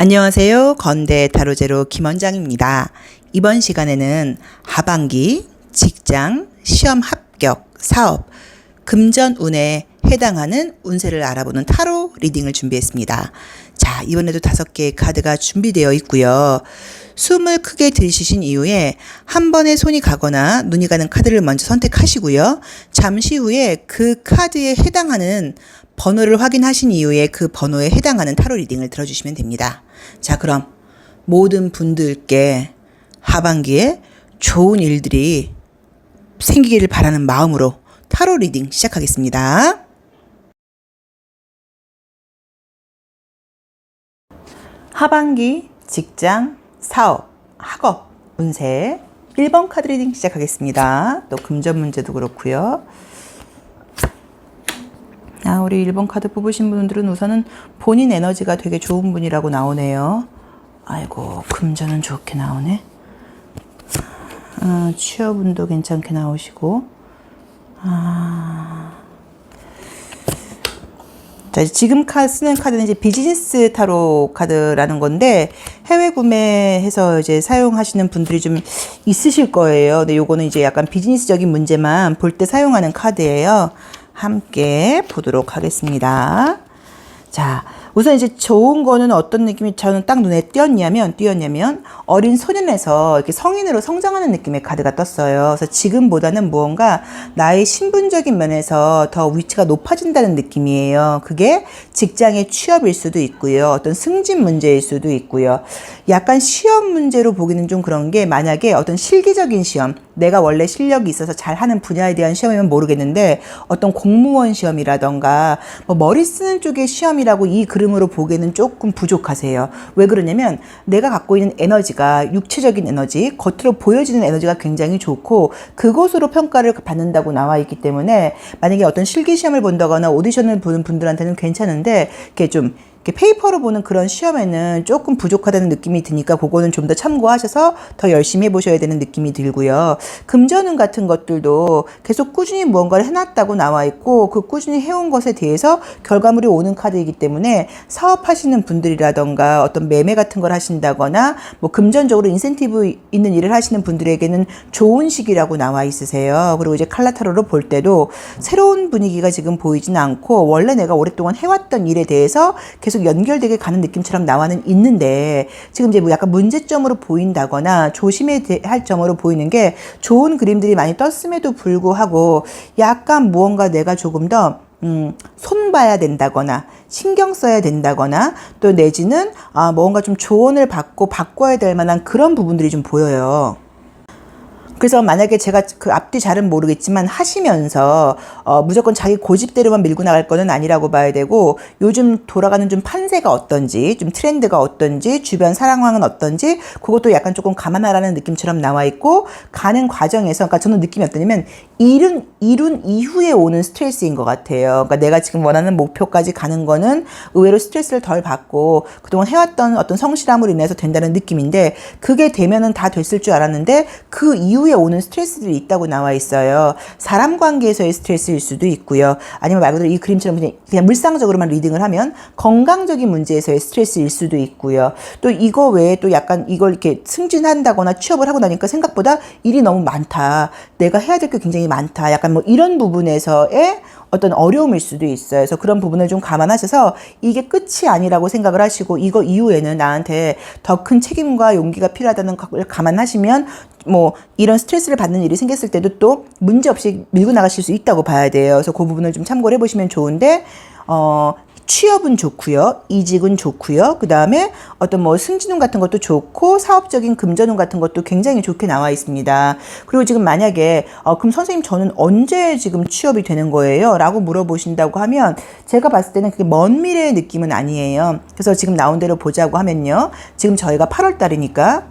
안녕하세요. 건대 타로제로 김원장입니다. 이번 시간에는 하반기, 직장, 시험 합격, 사업, 금전운에 해당하는 운세를 알아보는 타로 리딩을 준비했습니다. 자, 이번에도 5개의 카드가 준비되어 있고요. 숨을 크게 들이쉬신 이후에 한 번에 손이 가거나 눈이 가는 카드를 먼저 선택하시고요. 잠시 후에 그 카드에 해당하는 번호를 확인하신 이후에 그 번호에 해당하는 타로 리딩을 들어주시면 됩니다. 자, 그럼 모든 분들께 하반기에 좋은 일들이 생기기를 바라는 마음으로 타로 리딩 시작하겠습니다. 하반기, 직장, 사업, 학업, 운세 1번 카드 리딩 시작하겠습니다. 또 금전 문제도 그렇고요. 우리 1번 카드 뽑으신 분들은 우선은 본인 에너지가 되게 좋은 분이라고 나오네요. 아이고, 금전은 좋게 나오네. 취업운도 괜찮게 나오시고. 자, 지금 쓰는 카드는 이제 비즈니스 타로 카드라는 건데, 해외 구매해서 이제 사용하시는 분들이 좀 있으실 거예요. 근데 요거는 이제 약간 비즈니스적인 문제만 볼 때 사용하는 카드예요. 함께 보도록 하겠습니다. 자, 우선 이제 좋은 거는 어떤 느낌이 저는 딱 눈에 띄었냐면 어린 소년에서 이렇게 성인으로 성장하는 느낌의 카드가 떴어요. 그래서 지금보다는 무언가 나의 신분적인 면에서 더 위치가 높아진다는 느낌이에요. 그게 직장의 취업일 수도 있고요. 어떤 승진 문제일 수도 있고요. 약간 시험 문제로 보기는 좀 그런 게, 만약에 어떤 실기적인 시험, 내가 원래 실력이 있어서 잘하는 분야에 대한 시험이면 모르겠는데 어떤 공무원 시험이라던가 뭐 머리 쓰는 쪽의 시험이라고 이 그림으로 보기에는 조금 부족하세요. 왜 그러냐면 내가 갖고 있는 에너지가 육체적인 에너지, 겉으로 보여지는 에너지가 굉장히 좋고 그것으로 평가를 받는다고 나와 있기 때문에 만약에 어떤 실기 시험을 본다거나 오디션을 보는 분들한테는 괜찮은데 이렇게 좀 페이퍼로 보는 그런 시험에는 조금 부족하다는 느낌이 드니까 그거는 좀 더 참고하셔서 더 열심히 해보셔야 되는 느낌이 들고요. 금전운 같은 것들도 계속 꾸준히 무언가를 해놨다고 나와 있고 그 꾸준히 해온 것에 대해서 결과물이 오는 카드이기 때문에 사업하시는 분들이라던가 어떤 매매 같은 걸 하신다거나 뭐 금전적으로 인센티브 있는 일을 하시는 분들에게는 좋은 시기라고 나와 있으세요. 그리고 이제 칼라타로로 볼 때도 새로운 분위기가 지금 보이진 않고 원래 내가 오랫동안 해왔던 일에 대해서 계속 연결되게 가는 느낌처럼 나와는 있는데 지금 이제 뭐 약간 문제점으로 보인다거나 조심해야 할 점으로 보이는 게 좋은 그림들이 많이 떴음에도 불구하고 약간 무언가 내가 조금 더 손 봐야 된다거나 신경 써야 된다거나 또 내지는 뭔가 좀 조언을 받고 바꿔야 될 만한 그런 부분들이 좀 보여요. 그래서 만약에 제가 그 앞뒤 잘은 모르겠지만 하시면서 무조건 자기 고집대로만 밀고 나갈 거는 아니라고 봐야 되고, 요즘 돌아가는 좀 판세가 어떤지, 좀 트렌드가 어떤지, 주변 상황은 어떤지 그것도 약간 조금 감안하라는 느낌처럼 나와 있고, 가는 과정에서 그러니까 저는 느낌이 어떠냐면 이룬 이후에 오는 스트레스인 것 같아요. 그러니까 내가 지금 원하는 목표까지 가는 거는 의외로 스트레스를 덜 받고 그동안 해왔던 어떤 성실함으로 인해서 된다는 느낌인데, 그게 되면은 다 됐을 줄 알았는데 그 이후에 오는 스트레스들이 있다고 나와 있어요. 사람 관계에서의 스트레스일 수도 있고요. 아니면 말 그대로 이 그림처럼 그냥 물상적으로만 리딩을 하면 건강적인 문제에서의 스트레스일 수도 있고요. 또 이거 외에 또 약간 이걸 이렇게 승진한다거나 취업을 하고 나니까 생각보다 일이 너무 많다. 내가 해야 될 게 굉장히 많다. 약간 뭐 이런 부분에서의 어떤 어려움일 수도 있어요. 그래서 그런 부분을 좀 감안하셔서 이게 끝이 아니라고 생각을 하시고 이거 이후에는 나한테 더 큰 책임과 용기가 필요하다는 걸 감안하시면 뭐 이런 스트레스를 받는 일이 생겼을 때도 또 문제없이 밀고 나가실 수 있다고 봐야 돼요. 그래서 그 부분을 좀 참고를 해보시면 좋은데, 취업은 좋고요. 이직은 좋고요. 그 다음에 어떤 뭐 승진운 같은 것도 좋고 사업적인 금전운 같은 것도 굉장히 좋게 나와 있습니다. 그리고 지금 만약에 그럼 선생님 저는 언제 지금 취업이 되는 거예요? 라고 물어보신다고 하면 제가 봤을 때는 그게 먼 미래의 느낌은 아니에요. 그래서 지금 나온 대로 보자고 하면요. 지금 저희가 8월 달이니까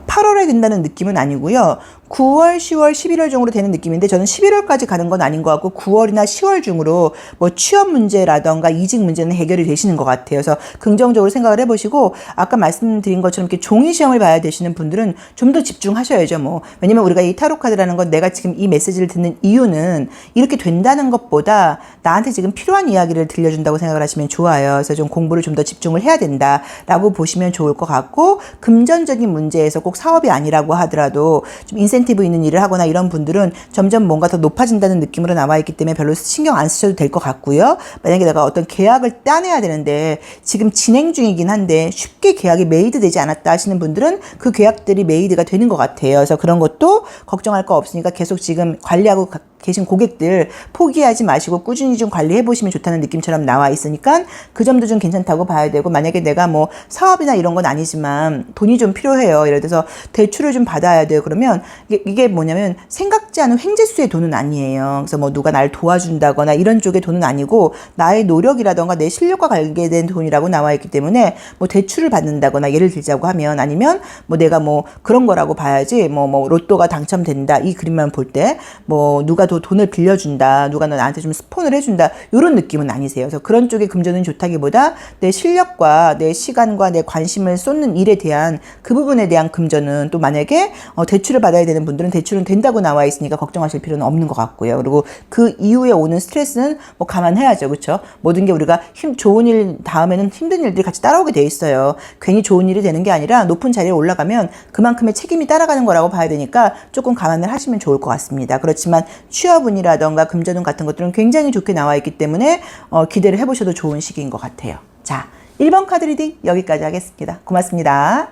8월에 된다는 느낌은 아니고요. 9월, 10월, 11월 중으로 되는 느낌인데 저는 11월까지 가는 건 아닌 것 같고 9월이나 10월 중으로 뭐 취업 문제라던가 이직 문제는 해결이 되시는 것 같아요. 그래서 긍정적으로 생각을 해보시고 아까 말씀드린 것처럼 이렇게 종이 시험을 봐야 되시는 분들은 좀 더 집중하셔야죠. 뭐 왜냐면 우리가 이 타로 카드라는 건 내가 지금 이 메시지를 듣는 이유는 이렇게 된다는 것보다 나한테 지금 필요한 이야기를 들려준다고 생각을 하시면 좋아요. 그래서 좀 공부를 좀 더 집중을 해야 된다라고 보시면 좋을 것 같고 금전적인 문제에서 꼭 사업이 아니라고 하더라도 좀 인센티브 있는 일을 하거나 이런 분들은 점점 뭔가 더 높아진다는 느낌으로 나와 있기 때문에 별로 신경 안 쓰셔도 될 것 같고요. 만약에 내가 어떤 계약을 따내야 되는데 지금 진행 중이긴 한데 쉽게 계약이 메이드 되지 않았다 하시는 분들은 그 계약들이 메이드가 되는 것 같아요. 그래서 그런 것도 걱정할 거 없으니까 계속 지금 관리하고 계신 고객들 포기하지 마시고 꾸준히 좀 관리해 보시면 좋다는 느낌처럼 나와 있으니까 그 점도 좀 괜찮다고 봐야 되고 만약에 내가 뭐 사업이나 이런 건 아니지만 돈이 좀 필요해요. 예를 들어서 대출을 좀 받아야 돼요. 그러면 이게 뭐냐면 생각지 않은 횡재수의 돈은 아니에요. 그래서 뭐 누가 날 도와준다거나 이런 쪽의 돈은 아니고 나의 노력이라던가 내 실력과 관계된 돈이라고 나와 있기 때문에 뭐 대출을 받는다거나 예를 들자고 하면 아니면 뭐 내가 뭐 그런 거라고 봐야지 뭐 로또가 당첨된다 이 그림만 볼 때 뭐 누가 더 돈을 빌려준다 누가 나한테 좀 스폰을 해준다 이런 느낌은 아니세요. 그래서 그런 쪽의 금전은 좋다기보다 내 실력과 내 시간과 내 관심을 쏟는 일에 대한 그 부분에 대한 금전은 또 만약에 대출을 받아야 되는 분들은 대출은 된다고 나와 있으니까 걱정하실 필요는 없는 것 같고요. 그리고 그 이후에 오는 스트레스는 뭐 감안해야죠. 그렇죠? 모든 게 우리가 좋은 일 다음에는 힘든 일들이 같이 따라오게 돼 있어요. 괜히 좋은 일이 되는 게 아니라 높은 자리에 올라가면 그만큼의 책임이 따라가는 거라고 봐야 되니까 조금 감안을 하시면 좋을 것 같습니다. 그렇지만 취업운이라던가 금전운 같은 것들은 굉장히 좋게 나와 있기 때문에 기대를 해보셔도 좋은 시기인 것 같아요. 자, 1번 카드 리딩 여기까지 하겠습니다. 고맙습니다.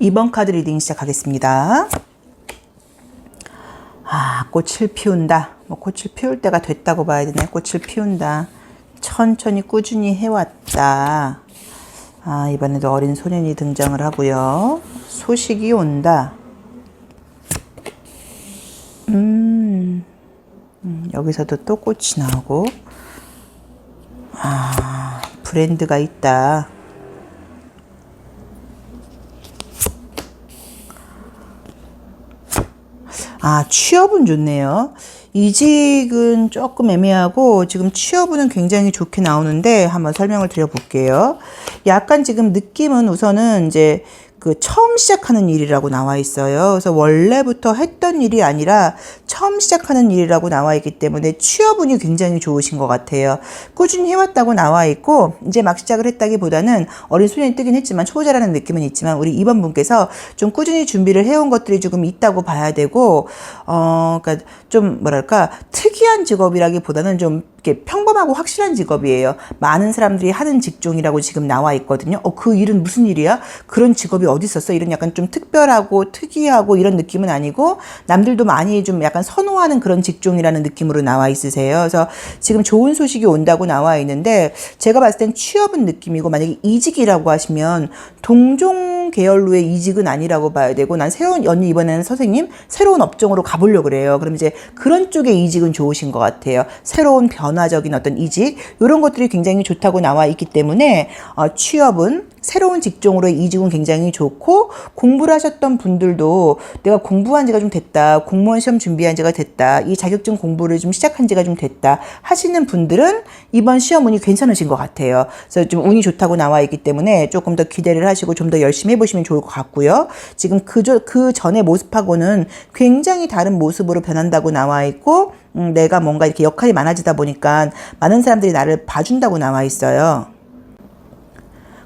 2번 카드 리딩 시작하겠습니다. 꽃을 피운다. 뭐 꽃을 피울 때가 됐다고 봐야 되네. 꽃을 피운다. 천천히 꾸준히 해왔다. 이번에도 어린 소년이 등장을 하고요. 소식이 온다. 여기서도 또 꽃이 나오고 브랜드가 있다. 취업은 좋네요. 이직은 조금 애매하고 지금 취업은 굉장히 좋게 나오는데 한번 설명을 드려볼게요. 약간 지금 느낌은 우선은 이제 처음 시작하는 일이라고 나와 있어요. 그래서 원래부터 했던 일이 아니라 처음 시작하는 일이라고 나와 있기 때문에 취업운이 굉장히 좋으신 것 같아요. 꾸준히 해왔다고 나와 있고 이제 막 시작을 했다기보다는 어린 소년이 뜨긴 했지만 초보자라는 느낌은 있지만 우리 2번 분께서 좀 꾸준히 준비를 해온 것들이 조금 있다고 봐야 되고 그러니까 좀 뭐랄까 특이한 직업이라기보다는 좀 이렇게 평범하고 확실한 직업이에요. 많은 사람들이 하는 직종이라고 지금 나와 있거든요. 그 일은 무슨 일이야? 그런 직업이 어디 있었어? 이런 약간 좀 특별하고 특이하고 이런 느낌은 아니고 남들도 많이 좀 약간 선호하는 그런 직종이라는 느낌으로 나와 있으세요. 그래서 지금 좋은 소식이 온다고 나와 있는데 제가 봤을 땐 취업은 느낌이고 만약에 이직이라고 하시면 동종 계열로의 이직은 아니라고 봐야 되고 난 언니 이번에는 선생님 새로운 업종으로 가보려고 그래요. 그럼 이제 그런 쪽의 이직은 좋으신 것 같아요. 새로운 변화적인 어떤 이직 이런 것들이 굉장히 좋다고 나와 있기 때문에 취업은 새로운 직종으로의 이직은 굉장히 좋고 공부를 하셨던 분들도 내가 공부한 지가 좀 됐다. 공무원 시험 준비한 지가 됐다. 이 자격증 공부를 좀 시작한 지가 좀 됐다. 하시는 분들은 이번 시험 운이 괜찮으신 것 같아요. 그래서 좀 운이 좋다고 나와 있기 때문에 조금 더 기대를 하시고 좀 더 열심히 해보시면 좋을 것 같고요. 지금 그 전의 모습하고는 굉장히 다른 모습으로 변한다고 나와 있고 내가 뭔가 이렇게 역할이 많아지다 보니까 많은 사람들이 나를 봐준다고 나와 있어요.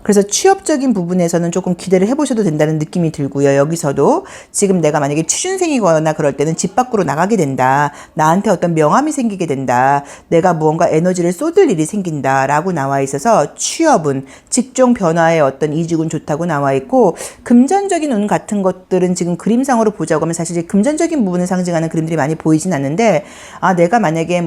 그래서 취업적인 부분에서는 조금 기대를 해보셔도 된다는 느낌이 들고요. 여기서도 지금 내가 만약에 취준생이거나 그럴 때는 집 밖으로 나가게 된다. 나한테 어떤 명함이 생기게 된다. 내가 무언가 에너지를 쏟을 일이 생긴다라고 나와 있어서 취업은 직종 변화의 어떤 이직은 좋다고 나와 있고 금전적인 운 같은 것들은 지금 그림상으로 보자고 하면 사실 금전적인 부분을 상징하는 그림들이 많이 보이진 않는데 내가 만약에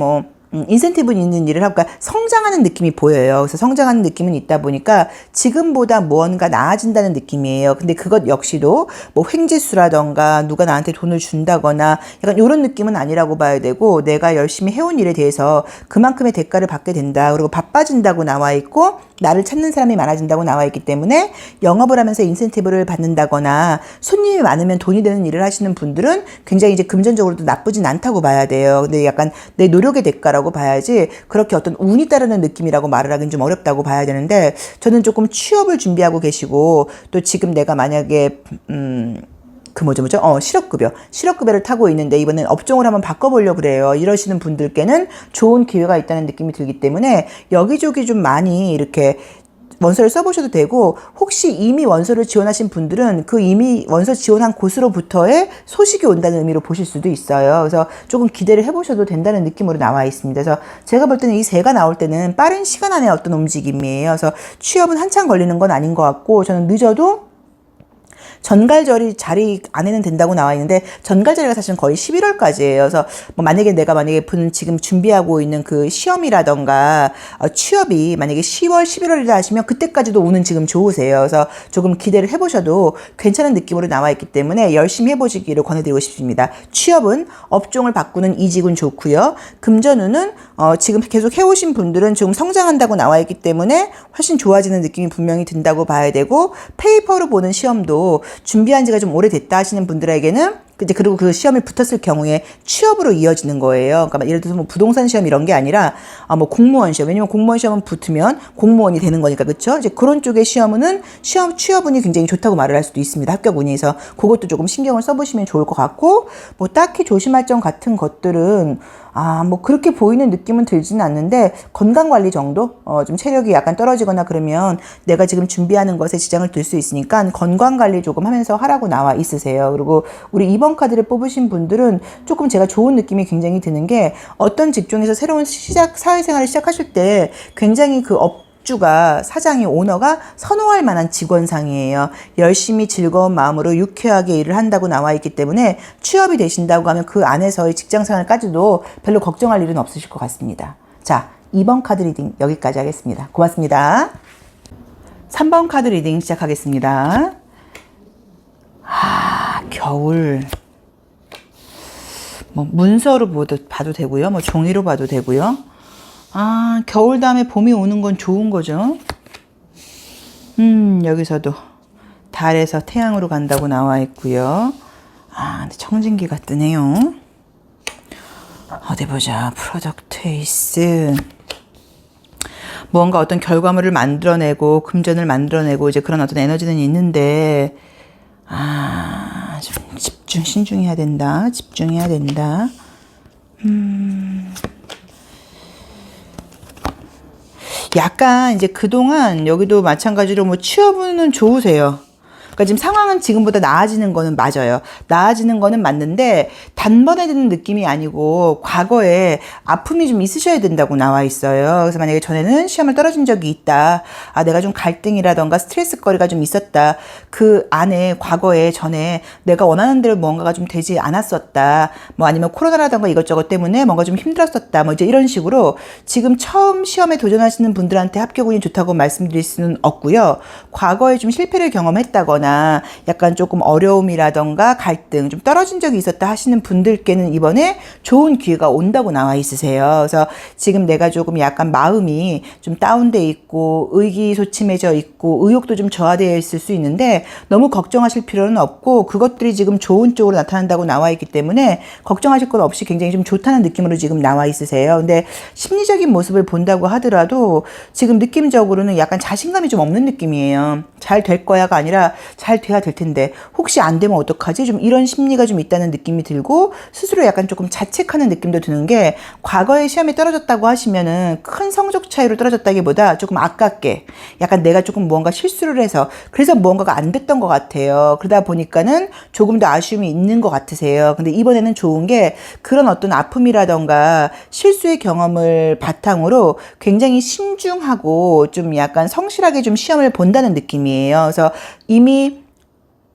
인센티브 있는 일을 하고, 그러니까 성장하는 느낌이 보여요. 그래서 성장하는 느낌은 있다 보니까 지금보다 무언가 나아진다는 느낌이에요. 근데 그것 역시도 뭐 횡재수라던가 누가 나한테 돈을 준다거나 약간 이런 느낌은 아니라고 봐야 되고, 내가 열심히 해온 일에 대해서 그만큼의 대가를 받게 된다. 그리고 바빠진다고 나와 있고, 나를 찾는 사람이 많아진다고 나와 있기 때문에 영업을 하면서 인센티브를 받는다거나 손님이 많으면 돈이 되는 일을 하시는 분들은 굉장히 이제 금전적으로도 나쁘진 않다고 봐야 돼요. 근데 약간 내 노력의 대가라고 봐야지, 그렇게 어떤 운이 따르는 느낌이라고 말을 하긴 좀 어렵다고 봐야 되는데, 저는 조금 취업을 준비하고 계시고, 또 지금 내가 만약에 실업급여를 타고 있는데 이번엔 업종을 한번 바꿔보려고 그래요. 이러시는 분들께는 좋은 기회가 있다는 느낌이 들기 때문에 여기저기 좀 많이 이렇게 원서를 써보셔도 되고, 혹시 이미 원서를 지원하신 분들은 그 이미 원서 지원한 곳으로부터의 소식이 온다는 의미로 보실 수도 있어요. 그래서 조금 기대를 해보셔도 된다는 느낌으로 나와 있습니다. 그래서 제가 볼 때는 이 새가 나올 때는 빠른 시간 안에 어떤 움직임이에요. 그래서 취업은 한참 걸리는 건 아닌 것 같고, 저는 늦어도 전갈절이 자리 안에는 된다고 나와 있는데, 전갈자리가 사실은 거의 11월까지예요. 그래서 뭐 만약에 내가 지금 준비하고 있는 그 시험이라던가 취업이 만약에 10월, 11월이라 하시면 그때까지도 운은 지금 좋으세요. 그래서 조금 기대를 해보셔도 괜찮은 느낌으로 나와 있기 때문에 열심히 해보시기를 권해드리고 싶습니다. 취업은 업종을 바꾸는 이직은 좋고요. 금전운은 지금 계속 해오신 분들은 좀 성장한다고 나와 있기 때문에 훨씬 좋아지는 느낌이 분명히 든다고 봐야 되고, 페이퍼로 보는 시험도 준비한 지가 좀 오래됐다 하시는 분들에게는 이제 그리고 그 시험에 붙었을 경우에 취업으로 이어지는 거예요. 그러니까 예를 들어서 뭐 부동산 시험 이런 게 아니라 뭐 공무원 시험. 왜냐면 공무원 시험은 붙으면 공무원이 되는 거니까, 그렇죠? 이제 그런 쪽의 시험은 취업운이 굉장히 좋다고 말을 할 수도 있습니다. 합격운이서 그것도 조금 신경을 써보시면 좋을 것 같고, 뭐 딱히 조심할 점 같은 것들은 뭐 그렇게 보이는 느낌은 들지는 않는데, 건강관리 정도? 좀 체력이 약간 떨어지거나 그러면 내가 지금 준비하는 것에 지장을 줄 수 있으니까 건강관리 조금 하면서 하라고 나와 있으세요. 그리고 우리 2번 카드를 뽑으신 분들은 조금 제가 좋은 느낌이 굉장히 드는 게, 어떤 직종에서 새로운 사회생활을 시작하실 때 굉장히 그 주가, 사장이, 오너가 선호할 만한 직원상이에요. 열심히 즐거운 마음으로 유쾌하게 일을 한다고 나와 있기 때문에 취업이 되신다고 하면 그 안에서의 직장생활까지도 별로 걱정할 일은 없으실 것 같습니다. 자, 2번 카드 리딩 여기까지 하겠습니다. 고맙습니다. 3번 카드 리딩 시작하겠습니다. 겨울. 뭐 문서로 봐도 되고요. 뭐 종이로 봐도 되고요. 겨울 다음에 봄이 오는 건 좋은 거죠. 여기서도 달에서 태양으로 간다고 나와 있고요. 근데 청진기가 뜨네요. 어디 보자. 프로덕트 에이스. 뭔가 어떤 결과물을 만들어내고 금전을 만들어내고 이제 그런 어떤 에너지는 있는데, 좀 신중해야 된다. 집중해야 된다. 약간 이제 그동안 여기도 마찬가지로 뭐 취업은 좋으세요. 그러니까 지금 상황은 지금보다 나아지는 거는 맞아요. 나아지는 거는 맞는데 단번에 드는 느낌이 아니고 과거에 아픔이 좀 있으셔야 된다고 나와 있어요. 그래서 만약에 전에는 시험을 떨어진 적이 있다. 내가 좀 갈등이라던가 스트레스거리가 좀 있었다. 그 안에 과거에 전에 내가 원하는 대로 뭔가가 좀 되지 않았었다. 뭐 아니면 코로나라던가 이것저것 때문에 뭔가 좀 힘들었었다. 뭐 이제 이런 식으로 지금 처음 시험에 도전하시는 분들한테 합격운이 좋다고 말씀드릴 수는 없고요. 과거에 좀 실패를 경험했다거나 약간 조금 어려움이라던가 갈등 좀 떨어진 적이 있었다 하시는 분들께는 이번에 좋은 기회가 온다고 나와 있으세요. 그래서 지금 내가 조금 약간 마음이 좀 다운돼 있고 의기소침해져 있고 의욕도 좀 저하되어 있을 수 있는데, 너무 걱정하실 필요는 없고 그것들이 지금 좋은 쪽으로 나타난다고 나와 있기 때문에 걱정하실 건 없이 굉장히 좀 좋다는 느낌으로 지금 나와 있으세요. 근데 심리적인 모습을 본다고 하더라도 지금 느낌적으로는 약간 자신감이 좀 없는 느낌이에요. 잘 될 거야가 아니라 잘 돼야 될 텐데 혹시 안 되면 어떡하지? 좀 이런 심리가 좀 있다는 느낌이 들고, 스스로 약간 조금 자책하는 느낌도 드는 게, 과거에 시험에 떨어졌다고 하시면은 큰 성적 차이로 떨어졌다기보다 조금 아깝게 약간 내가 조금 무언가 실수를 해서 그래서 무언가가 안 됐던 것 같아요. 그러다 보니까는 조금 더 아쉬움이 있는 것 같으세요. 근데 이번에는 좋은 게, 그런 어떤 아픔이라던가 실수의 경험을 바탕으로 굉장히 신중하고 좀 약간 성실하게 좀 시험을 본다는 느낌이에요. 그래서 이미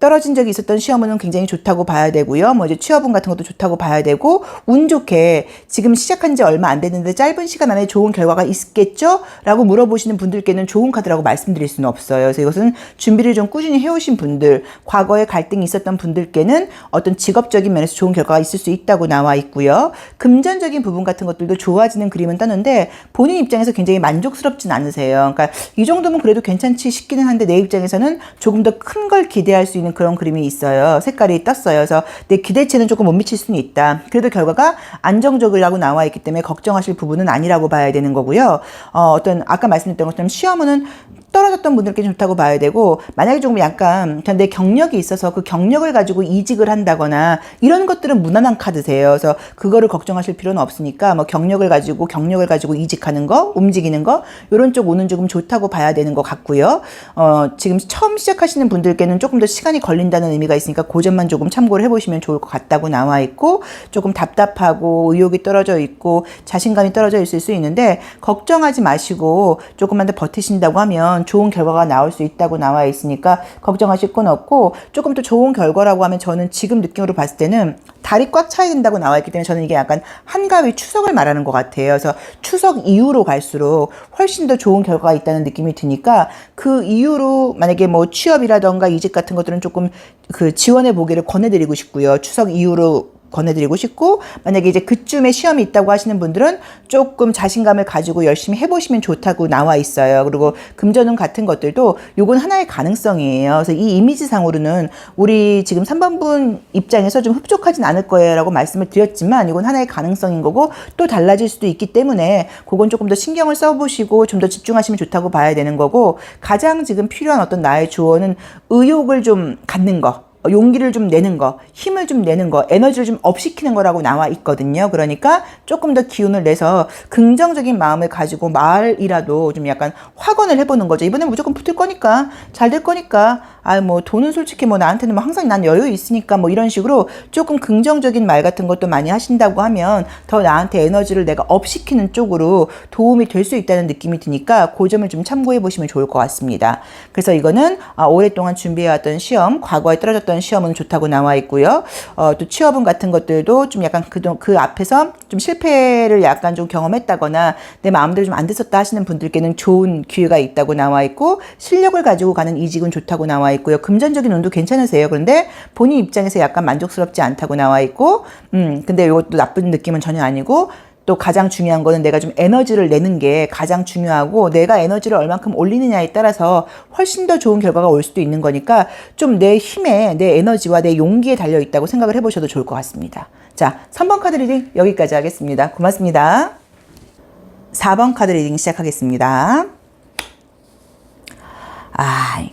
떨어진 적이 있었던 시험은 굉장히 좋다고 봐야 되고요. 뭐 이제 취업운 같은 것도 좋다고 봐야 되고, 운 좋게 지금 시작한 지 얼마 안 됐는데 짧은 시간 안에 좋은 결과가 있겠죠? 라고 물어보시는 분들께는 좋은 카드라고 말씀드릴 수는 없어요. 그래서 이것은 준비를 좀 꾸준히 해오신 분들, 과거에 갈등이 있었던 분들께는 어떤 직업적인 면에서 좋은 결과가 있을 수 있다고 나와 있고요. 금전적인 부분 같은 것들도 좋아지는 그림은 떴는데 본인 입장에서 굉장히 만족스럽진 않으세요. 그러니까 이 정도면 그래도 괜찮지 싶기는 한데 내 입장에서는 조금 더 큰 걸 기대할 수 있는 그런 그림이 있어요. 색깔이 떴어요. 그래서 내 기대치는 조금 못 미칠 수는 있다. 그래도 결과가 안정적이라고 나와 있기 때문에 걱정하실 부분은 아니라고 봐야 되는 거고요. 어떤 아까 말씀드렸던 것처럼 시험은 떨어졌던 분들께 좋다고 봐야 되고, 만약에 조금 약간 내 경력이 있어서 그 경력을 가지고 이직을 한다거나 이런 것들은 무난한 카드세요. 그래서 그거를 걱정하실 필요는 없으니까 뭐 경력을 가지고 이직하는 거, 움직이는 거 이런 쪽 오는 조금 좋다고 봐야 되는 것 같고요. 지금 처음 시작하시는 분들께는 조금 더 시간이 걸린다는 의미가 있으니까 그 점만 조금 참고를 해보시면 좋을 것 같다고 나와 있고, 조금 답답하고 의욕이 떨어져 있고 자신감이 떨어져 있을 수 있는데 걱정하지 마시고 조금만 더 버티신다고 하면 좋은 결과가 나올 수 있다고 나와 있으니까 걱정하실 건 없고, 조금 더 좋은 결과라고 하면 저는 지금 느낌으로 봤을 때는 달이 꽉 차야 된다고 나와 있기 때문에 저는 이게 약간 한가위 추석을 말하는 것 같아요. 그래서 추석 이후로 갈수록 훨씬 더 좋은 결과가 있다는 느낌이 드니까 그 이후로 만약에 뭐 취업이라던가 이직 같은 것들은 조금 그 지원해 보기를 권해드리고 싶고요. 추석 이후로 권해드리고 싶고, 만약에 이제 그쯤에 시험이 있다고 하시는 분들은 조금 자신감을 가지고 열심히 해보시면 좋다고 나와 있어요. 그리고 금전운 같은 것들도 요건 하나의 가능성이에요. 그래서 이 이미지상으로는 우리 지금 3번 분 입장에서 좀 흡족하진 않을 거예요 라고 말씀을 드렸지만, 이건 하나의 가능성인 거고 또 달라질 수도 있기 때문에 그건 조금 더 신경을 써보시고 좀 더 집중하시면 좋다고 봐야 되는 거고, 가장 지금 필요한 어떤 나의 조언은 의욕을 좀 갖는 거, 용기를 좀 내는 거, 힘을 좀 내는 거, 에너지를 좀 업시키는 거라고 나와 있거든요. 그러니까 조금 더 기운을 내서 긍정적인 마음을 가지고 말이라도 좀 약간 확언을 해보는 거죠. 이번엔 무조건 붙을 거니까, 잘 될 거니까, 뭐 돈은 솔직히 뭐 나한테는 뭐 항상 난 여유 있으니까 뭐 이런 식으로 조금 긍정적인 말 같은 것도 많이 하신다고 하면 더 나한테 에너지를 내가 업시키는 쪽으로 도움이 될 수 있다는 느낌이 드니까 그 점을 좀 참고해 보시면 좋을 것 같습니다. 그래서 이거는 오랫동안 준비해왔던 시험, 과거에 떨어졌던 시험은 좋다고 나와 있고요. 또 취업운 같은 것들도 좀 약간 그 앞에서 좀 실패를 약간 좀 경험했다거나 내 마음대로 좀 안 됐었다 하시는 분들께는 좋은 기회가 있다고 나와 있고, 실력을 가지고 가는 이직은 좋다고 나와 있고요. 금전적인 운도 괜찮으세요. 그런데 본인 입장에서 약간 만족스럽지 않다고 나와 있고, 근데 이것도 나쁜 느낌은 전혀 아니고, 또 가장 중요한 거는 내가 좀 에너지를 내는 게 가장 중요하고, 내가 에너지를 얼만큼 올리느냐에 따라서 훨씬 더 좋은 결과가 올 수도 있는 거니까 좀 내 힘에, 내 에너지와 내 용기에 달려 있다고 생각을 해보셔도 좋을 것 같습니다. 자, 3번 카드 리딩 여기까지 하겠습니다. 고맙습니다. 4번 카드 리딩 시작하겠습니다.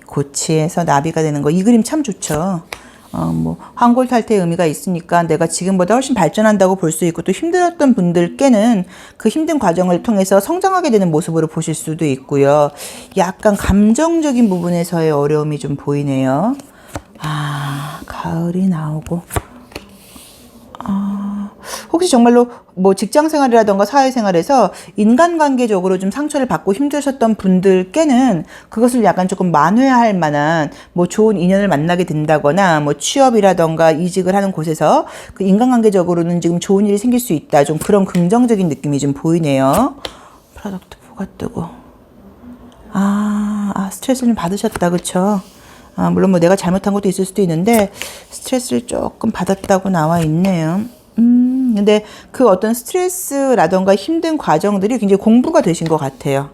고치에서 나비가 되는 거, 이 그림 참 좋죠. 뭐 황골탈퇴의 의미가 있으니까 내가 지금보다 훨씬 발전한다고 볼 수 있고, 또 힘들었던 분들께는 그 힘든 과정을 통해서 성장하게 되는 모습으로 보실 수도 있고요. 약간 감정적인 부분에서의 어려움이 좀 보이네요. 가을이 나오고, 혹시 정말로 뭐 직장생활이라던가 사회생활에서 인간관계적으로 좀 상처를 받고 힘드셨던 분들께는 그것을 약간 조금 만회할 만한 뭐 좋은 인연을 만나게 된다거나, 뭐 취업이라던가 이직을 하는 곳에서 그 인간관계적으로는 지금 좋은 일이 생길 수 있다. 좀 그런 긍정적인 느낌이 좀 보이네요. 프로덕트 4가 뜨고, 스트레스를 좀 받으셨다, 그쵸? 물론 뭐 내가 잘못한 것도 있을 수도 있는데 스트레스를 조금 받았다고 나와 있네요. 근데 그 어떤 스트레스라던가 힘든 과정들이 굉장히 공부가 되신 것 같아요.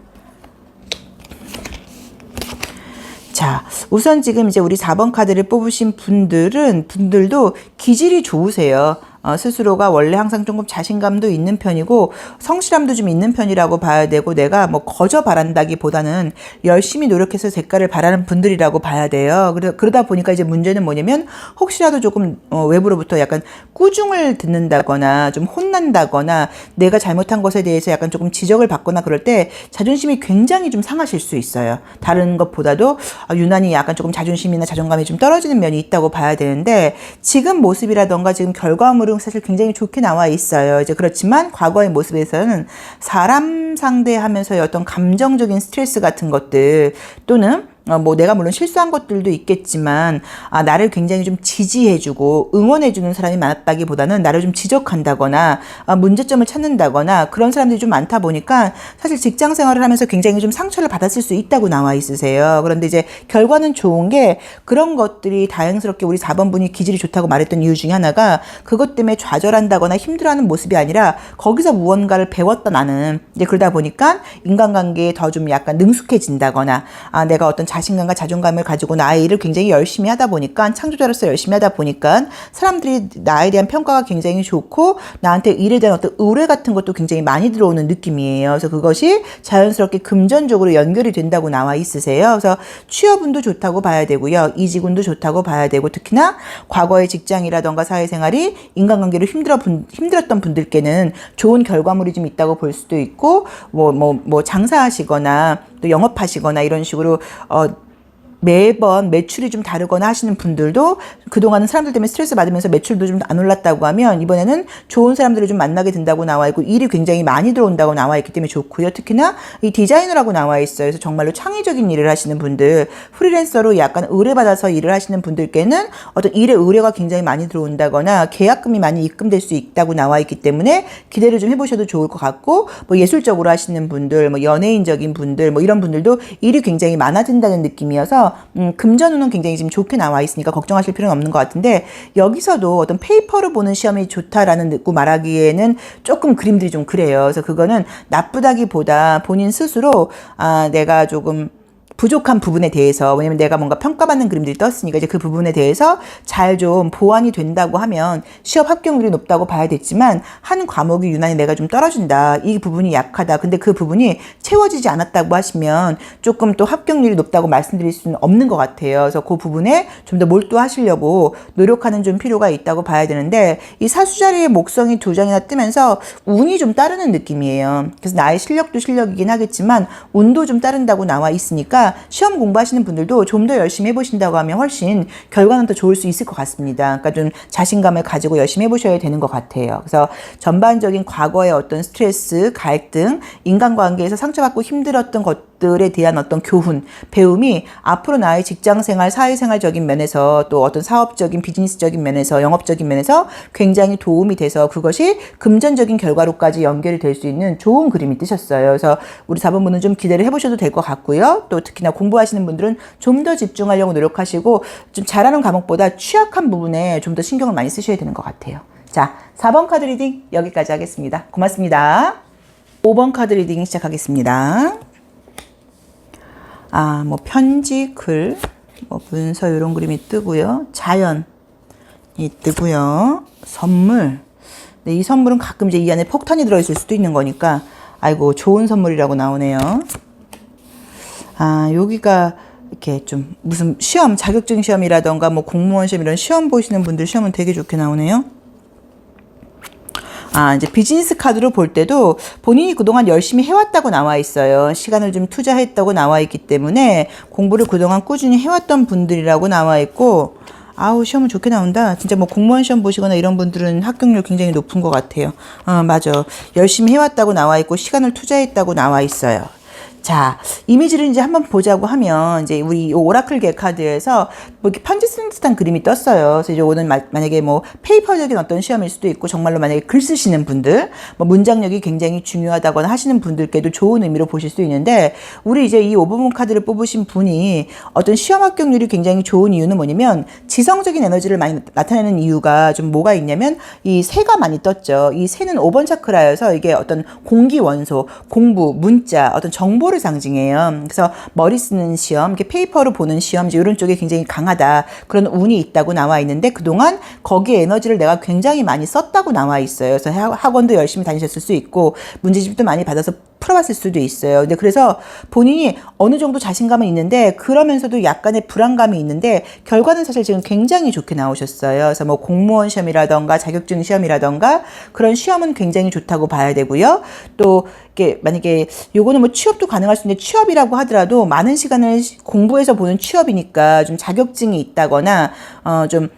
자, 우선 지금 이제 우리 4번 카드를 뽑으신 분들도 기질이 좋으세요. 스스로가 원래 항상 조금 자신감도 있는 편이고 성실함도 좀 있는 편이라고 봐야 되고, 내가 뭐 거저 바란다기보다는 열심히 노력해서 대가를 바라는 분들이라고 봐야 돼요. 그러다 보니까 이제 문제는 뭐냐면, 혹시라도 조금 외부로부터 약간 꾸중을 듣는다거나 좀 혼난다거나 내가 잘못한 것에 대해서 약간 조금 지적을 받거나 그럴 때 자존심이 굉장히 좀 상하실 수 있어요. 다른 것보다도 유난히 약간 조금 자존심이나 자존감이 좀 떨어지는 면이 있다고 봐야 되는데, 지금 모습이라던가 지금 결과물은 사실 굉장히 좋게 나와 있어요. 이제 그렇지만 과거의 모습에서는 사람 상대하면서의 어떤 감정적인 스트레스 같은 것들, 또는 뭐 내가 물론 실수한 것들도 있겠지만 나를 굉장히 좀 지지해주고 응원해주는 사람이 많았다기보다는 나를 좀 지적한다거나 문제점을 찾는다거나 그런 사람들이 좀 많다 보니까 사실 직장 생활을 하면서 굉장히 좀 상처를 받았을 수 있다고 나와 있으세요. 그런데 이제 결과는 좋은 게 그런 것들이 다행스럽게 우리 4번 분이 기질이 좋다고 말했던 이유 중에 하나가 그것 때문에 좌절한다거나 힘들어하는 모습이 아니라 거기서 무언가를 배웠다 나는 이제 그러다 보니까 인간관계에 더 좀 약간 능숙해진다거나 내가 어떤 자신감과 자존감을 가지고 나의 일을 굉장히 열심히 하다 보니까 창조자로서 열심히 하다 보니까 사람들이 나에 대한 평가가 굉장히 좋고 나한테 일에 대한 어떤 의뢰 같은 것도 굉장히 많이 들어오는 느낌이에요. 그래서 그것이 자연스럽게 금전적으로 연결이 된다고 나와 있으세요. 그래서 취업운도 좋다고 봐야 되고요. 이직운도 좋다고 봐야 되고 특히나 과거의 직장이라던가 사회생활이 인간관계로 힘들었던 분들께는 좋은 결과물이 좀 있다고 볼 수도 있고 뭐 장사하시거나 또 영업하시거나 이런 식으로 매번 매출이 좀 다르거나 하시는 분들도 그동안은 사람들 때문에 스트레스 받으면서 매출도 좀 안 올랐다고 하면 이번에는 좋은 사람들을 좀 만나게 된다고 나와 있고 일이 굉장히 많이 들어온다고 나와 있기 때문에 좋고요. 특히나 이 디자이너라고 나와 있어요. 그래서 정말로 창의적인 일을 하시는 분들, 프리랜서로 약간 의뢰받아서 일을 하시는 분들께는 어떤 일의 의뢰가 굉장히 많이 들어온다거나 계약금이 많이 입금될 수 있다고 나와 있기 때문에 기대를 좀 해보셔도 좋을 것 같고 뭐 예술적으로 하시는 분들, 뭐 연예인적인 분들, 뭐 이런 분들도 일이 굉장히 많아진다는 느낌이어서 금전운은 굉장히 지금 좋게 나와 있으니까 걱정하실 필요는 없는 것 같은데 여기서도 어떤 페이퍼로 보는 시험이 좋다라는 듣고 말하기에는 조금 그림들이 좀 그래요. 그래서 그거는 나쁘다기보다 본인 스스로 내가 조금 부족한 부분에 대해서 왜냐면 내가 뭔가 평가받는 그림들이 떴으니까 이제 그 부분에 대해서 잘 좀 보완이 된다고 하면 시험 합격률이 높다고 봐야 됐지만 한 과목이 유난히 내가 좀 떨어진다. 이 부분이 약하다. 근데 그 부분이 채워지지 않았다고 하시면 조금 또 합격률이 높다고 말씀드릴 수는 없는 것 같아요. 그래서 그 부분에 좀 더 몰두하시려고 노력하는 좀 필요가 있다고 봐야 되는데 이 사수자리의 목성이 2장이나 뜨면서 운이 좀 따르는 느낌이에요. 그래서 나의 실력도 실력이긴 하겠지만 운도 좀 따른다고 나와 있으니까 시험 공부하시는 분들도 좀 더 열심히 해보신다고 하면 훨씬 결과는 더 좋을 수 있을 것 같습니다. 그러니까 좀 자신감을 가지고 열심히 해보셔야 되는 것 같아요. 그래서 전반적인 과거의 어떤 스트레스, 갈등, 인간관계에서 상처받고 힘들었던 것들에 대한 어떤 교훈, 배움이 앞으로 나의 직장생활, 사회생활적인 면에서 또 어떤 사업적인, 비즈니스적인 면에서, 영업적인 면에서 굉장히 도움이 돼서 그것이 금전적인 결과로까지 연결이 될 수 있는 좋은 그림이 뜨셨어요. 그래서 우리 4번 분은 좀 기대를 해보셔도 될 것 같고요. 또 특히나 공부하시는 분들은 좀 더 집중하려고 노력하시고 좀 잘하는 과목보다 취약한 부분에 좀 더 신경을 많이 쓰셔야 되는 것 같아요. 자, 4번 카드 리딩 여기까지 하겠습니다. 고맙습니다. 5번 카드 리딩 시작하겠습니다. 뭐 편지, 글, 뭐 문서 이런 그림이 뜨고요. 자연이 뜨고요. 선물. 네, 이 선물은 가끔 이제 이 안에 폭탄이 들어있을 수도 있는 거니까 아이고 좋은 선물이라고 나오네요. 여기가 이렇게 좀 무슨 시험, 자격증 시험이라던가 뭐 공무원 시험 이런 시험 보시는 분들 시험은 되게 좋게 나오네요. 이제 비즈니스 카드로 볼 때도 본인이 그동안 열심히 해왔다고 나와 있어요. 시간을 좀 투자했다고 나와 있기 때문에 공부를 그동안 꾸준히 해왔던 분들이라고 나와 있고 시험은 좋게 나온다. 진짜 뭐 공무원 시험 보시거나 이런 분들은 합격률 굉장히 높은 것 같아요. 맞아. 열심히 해왔다고 나와 있고 시간을 투자했다고 나와 있어요. 자, 이미지를 이제 한번 보자고 하면, 이제 우리 오라클 개 카드에서 뭐 이렇게 편지 쓰는 듯한 그림이 떴어요. 그래서 이제 오늘 만약에 뭐 페이퍼적인 어떤 시험일 수도 있고, 정말로 만약에 글 쓰시는 분들, 뭐 문장력이 굉장히 중요하다거나 하시는 분들께도 좋은 의미로 보실 수 있는데, 우리 이제 이 5번 카드를 뽑으신 분이 어떤 시험 합격률이 굉장히 좋은 이유는 뭐냐면, 지성적인 에너지를 많이 나타내는 이유가 좀 뭐가 있냐면, 이 새가 많이 떴죠. 이 새는 5번 차크라여서 이게 어떤 공기 원소, 공부, 문자, 어떤 정보를 상징해요. 그래서 머리 쓰는 시험, 이렇게 페이퍼로 보는 시험, 이런 쪽에 굉장히 강하다. 그런 운이 있다고 나와 있는데 그동안 거기에 에너지를 내가 굉장히 많이 썼다고 나와 있어요. 그래서 학원도 열심히 다니셨을 수 있고 문제집도 많이 받아서 풀어봤을 수도 있어요. 근데 그래서 본인이 어느 정도 자신감은 있는데 그러면서도 약간의 불안감이 있는데 결과는 사실 지금 굉장히 좋게 나오셨어요. 그래서 뭐 공무원 시험이라던가 자격증 시험이라던가 그런 시험은 굉장히 좋다고 봐야 되고요. 또 이게 만약에 요거는 뭐 취업도 가능할 수 있는데 취업이라고 하더라도 많은 시간을 공부해서 보는 취업이니까 좀 자격증이 있다거나 좀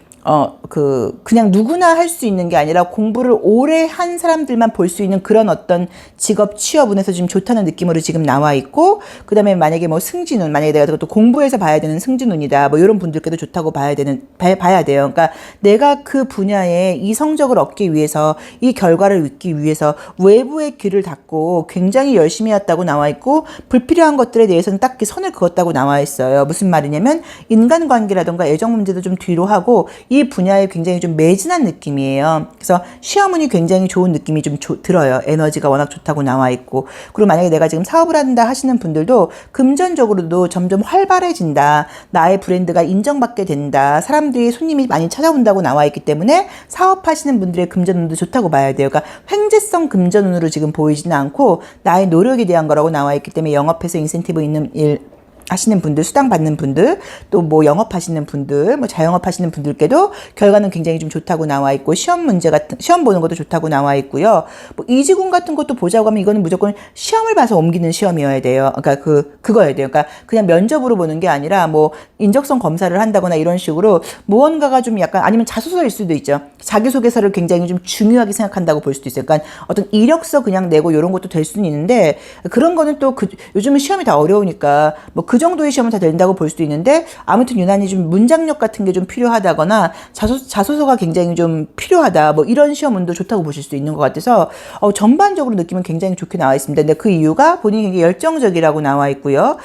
그냥 누구나 할 수 있는 게 아니라 공부를 오래 한 사람들만 볼 수 있는 그런 어떤 직업 취업운에서 지금 좋다는 느낌으로 지금 나와 있고, 그 다음에 만약에 뭐 승진운, 만약에 내가 또 공부해서 봐야 되는 승진운이다, 뭐 이런 분들께도 좋다고 봐야 돼요. 그러니까 내가 그 분야에 이 성적을 얻기 위해서, 이 결과를 얻기 위해서 외부의 귀를 닫고 굉장히 열심히 했다고 나와 있고, 불필요한 것들에 대해서는 딱히 선을 그었다고 나와 있어요. 무슨 말이냐면 인간관계라던가 애정 문제도 좀 뒤로 하고 이 분야에 굉장히 좀 매진한 느낌이에요. 그래서 시험운이 굉장히 좋은 느낌이 좀 들어요. 에너지가 워낙 좋다고 나와 있고, 그리고 만약에 내가 지금 사업을 한다 하시는 분들도 금전적으로도 점점 활발해진다, 나의 브랜드가 인정받게 된다, 사람들이 손님이 많이 찾아온다고 나와 있기 때문에 사업하시는 분들의 금전운도 좋다고 봐야 돼요. 그러니까 횡재성 금전운으로 지금 보이지는 않고 나의 노력에 대한 거라고 나와 있기 때문에 영업해서 인센티브 있는 일 하시는 분들, 수당 받는 분들, 또 뭐 영업하시는 분들, 뭐 자영업하시는 분들께도 결과는 굉장히 좀 좋다고 나와 있고, 시험 문제 같은, 시험 보는 것도 좋다고 나와 있고요. 뭐 이지군 같은 것도 보자고 하면 이거는 무조건 시험을 봐서 옮기는 시험이어야 돼요. 그러니까 그거여야 돼요. 그러니까 그냥 면접으로 보는 게 아니라 뭐 인적성 검사를 한다거나 이런 식으로 무언가가 좀 약간, 아니면 자소서일 수도 있죠. 자기소개서를 굉장히 좀 중요하게 생각한다고 볼 수도 있어요. 그러니까 어떤 이력서 그냥 내고 이런 것도 될 수는 있는데, 그런 거는 또 요즘은 시험이 다 어려우니까 뭐 그 정도의 시험은 다 된다고 볼 수도 있는데, 아무튼 유난히 좀 문장력 같은 게 좀 필요하다거나 자소서가 굉장히 좀 필요하다, 뭐 이런 시험운도 좋다고 보실 수 있는 것 같아서 전반적으로 느낌은 굉장히 좋게 나와 있습니다. 근데 그 이유가 본인이 굉장히 열정적이라고 나와 있고요.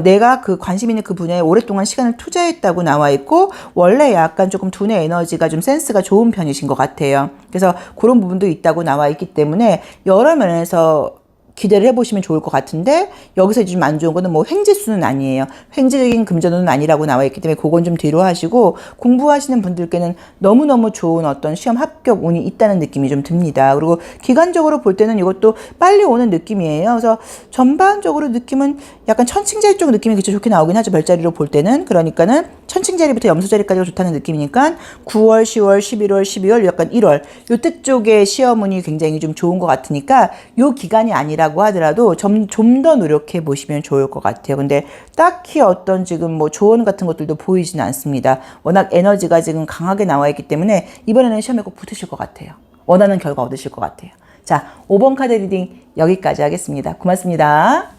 내가 그 관심 있는 그 분야에 오랫동안 시간을 투자했다고 나와 있고, 원래 약간 조금 두뇌 에너지가 좀 센스가 좋은 편이신 것 같아요. 그래서 그런 부분도 있다고 나와 있기 때문에 여러 면에서 기대를 해보시면 좋을 것 같은데, 여기서 좀 안 좋은 거는 뭐 횡재수는 아니에요. 횡재적인 금전운은 아니라고 나와 있기 때문에 그건 좀 뒤로 하시고, 공부하시는 분들께는 너무너무 좋은 어떤 시험 합격 운이 있다는 느낌이 좀 듭니다. 그리고 기간적으로 볼 때는 이것도 빨리 오는 느낌이에요. 그래서 전반적으로 느낌은 약간 천칭자리 쪽 느낌이 그쵸 좋게 나오긴 하죠. 별자리로 볼 때는. 그러니까는 천칭자리부터 염소자리까지가 좋다는 느낌이니까 9월, 10월, 11월, 12월, 약간 1월 요때 쪽에 시험운이 굉장히 좀 좋은 것 같으니까 요 기간이 아니라고 하더라도 좀 더 노력해 보시면 좋을 것 같아요. 근데 딱히 어떤 지금 뭐 조언 같은 것들도 보이지는 않습니다. 워낙 에너지가 지금 강하게 나와 있기 때문에 이번에는 시험에 꼭 붙으실 것 같아요. 원하는 결과 얻으실 것 같아요. 자, 5번 카드 리딩 여기까지 하겠습니다. 고맙습니다.